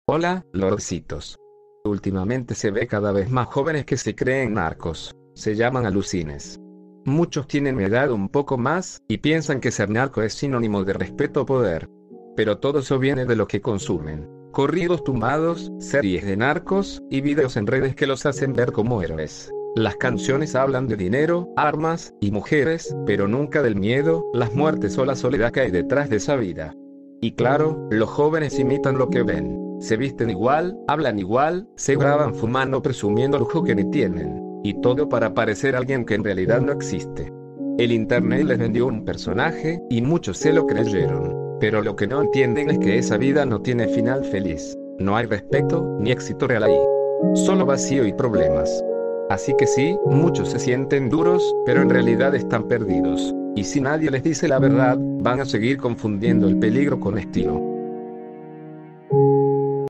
Hola, lordcitos. Últimamente se ve cada vez más jóvenes que se creen narcos. Se llaman alucines. Muchos tienen mi edad o un poco más, y piensan que ser narco es sinónimo de respeto o poder. Pero todo eso viene de lo que consumen. Corridos tumbados, series de narcos, y videos en redes que los hacen ver como héroes. Las canciones hablan de dinero, armas, y mujeres, pero nunca del miedo, las muertes o la soledad que hay detrás de esa vida. Y claro, los jóvenes imitan lo que ven. Se visten igual, hablan igual, se graban fumando presumiendo lujo que ni tienen. Y todo para parecer alguien que en realidad no existe. El internet les vendió un personaje, y muchos se lo creyeron. Pero lo que no entienden es que esa vida no tiene final feliz. No hay respeto, ni éxito real ahí. Solo vacío y problemas. Así que sí, muchos se sienten duros, pero en realidad están perdidos. Y si nadie les dice la verdad, van a seguir confundiendo el peligro con estilo.